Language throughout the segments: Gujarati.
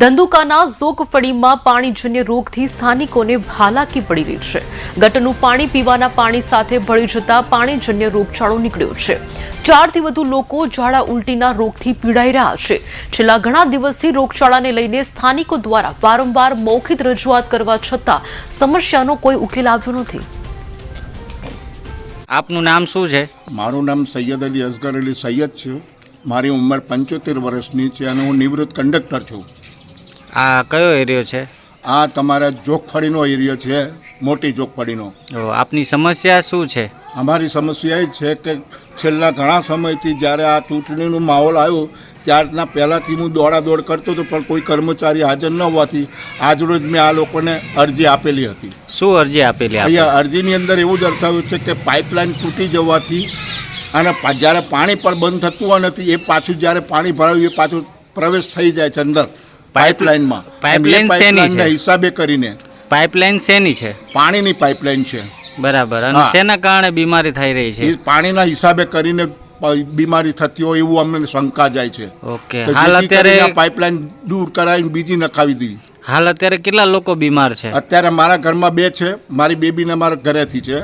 ધંધુકાના ઝોકફળીમાં પાણીજન્ય રોગથી સ્થાનિકોને હાલાકી પડી રહી છે। ગટરનું પાણી પીવાના પાણી સાથે ભળી જતા પાણીજન્ય રોગચાળો નીકળ્યો છે। 4 થી વધુ લોકો ઝાડા ઉલટીના રોગથી પીડાઈ રહ્યા છે। છેલ્લા ઘણા દિવસથી રોગચાળાને લઈને સ્થાનિકો દ્વારા વારંવાર મૌખિક રજૂઆત કરવા છતાં સમસ્યાનો કોઈ ઉકેલ આવ્યો નથી। આપનું નામ શું છે? મારું નામ સૈયદ અલી અસગર અલી સૈયદ છે। મારી ઉંમર 75 વર્ષની છે અને હું નિવૃત્ત કંડક્ટર છું। આ કયો એરિયો છે? આ તમારા જોગફળીનો એરિયો છે, મોટી જોગફળીનો। આપની સમસ્યા શું છે? અમારી સમસ્યા એ છે કે છેલ્લા ઘણા સમયથી જ્યારે આ ચૂંટણીનો માહોલ આવ્યો ત્યારના પહેલાંથી હું દોડાદોડ કરતો હતો, પણ કોઈ કર્મચારી હાજર ન હોવાથી આજરોજ મેં આ લોકોને અરજી આપેલી હતી। શું અરજી આપેલી? અહીંયા અરજીની અંદર એવું દર્શાવ્યું છે કે પાઇપલાઇન તૂટી જવાથી અને જ્યારે પાણી પણ બંધ થતું હોય નથી, એ પાછું જ્યારે પાણી ભરાયું એ પાછું પ્રવેશ થઈ જાય છે અંદર પાઇપલાઇનમાં। પાઇપલાઇનના હિસાબે કરીને પાઇપલાઇન શેની છે? પાણીની પાઇપલાઇન છે। બરાબર। અને શેના કારણે બીમારી થઈ રહી છે? એ પાણીના હિસાબે કરીને બીમારી થતી હોય એવું અમને શંકા જાય છે। ઓકે, હાલ અત્યારે પાઇપલાઇન દૂર કરાવીને બીજી નખાવી દીધી। હાલ અત્યારે કેટલા લોકો બીમાર છે? અત્યારે મારા ઘરમાં 2 છે, મારી બેબીને મારા ઘરેથી છે।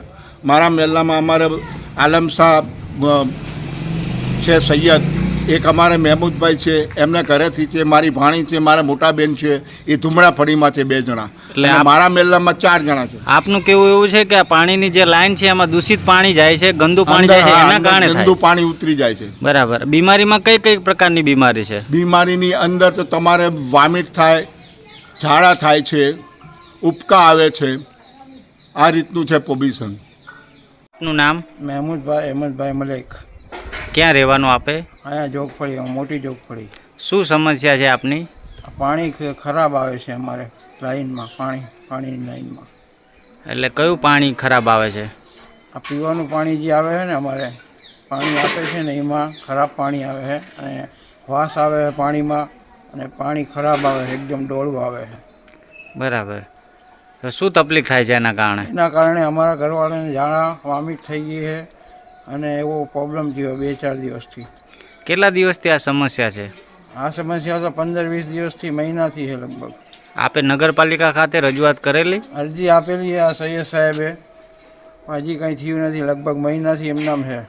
મારા મહેલામાં અમારે આલમ સાહેબ છે સૈયદ, એક અમારે મહેમૂદભાઈ છે એમના ઘરેથી છે, મારી ભાણી છે, મારા મોટા બેન છે, એ ધુમડાફળીમાં છે 2 જણા, એટલે મારા મહેલામાં 4 જણા છે। આપનું કેવું એવું છે કે આ પાણીની જે લાઈન છે એમાં દૂષિત પાણી જાય છે, ગંદુ પાણી જાય છે, એના કારણે ગંદુ પાણી ઉતરી જાય છે। બરાબર। બીમારીમાં કઈ કઈ પ્રકારની બીમારી છે? બીમારીની અંદર તો તમારે વોમિટ થાય, ઝાડા થાય છે, ઉપકા આવે છે, આ રીતનું છે પોઝિશન। આપનું નામ? મહેમૂદભાઈ અહેમદભાઈ મલિક। ક્યાં રહેવાનું આપે? અહીંયા જોગફળી, મોટી જોગફળી। શું સમસ્યા છે આપની? પાણી ખરાબ આવે છે અમારે લાઈનમાં, પાણીની લાઈનમાં। એટલે કયું પાણી ખરાબ આવે છે? આ પીવાનું પાણી જે આવે છે ને, અમારે પાણી આપે છે ને એમાં ખરાબ પાણી આવે છે અને વાસ આવે છે પાણીમાં, અને પાણી ખરાબ આવે છે, એકદમ ડોળું આવે છે। બરાબર। તો શું તકલીફ થાય છે એના કારણે? એના કારણે અમારા ઘરવાળાને ઝાડા વોમિટ થઈ ગઈ છે અને એવો પ્રોબ્લેમ થયો 2-4 દિવસથી। કેટલા દિવસથી આ સમસ્યા છે? આ સમસ્યા તો 15-20 દિવસથી, મહિનાથી છે લગભગ। આપે નગરપાલિકા ખાતે રજૂઆત કરેલી? અરજી આપેલી આ સૈયદ સાહેબે, હજી કંઈ થયું નથી, લગભગ મહિનાથી એમનામ છે।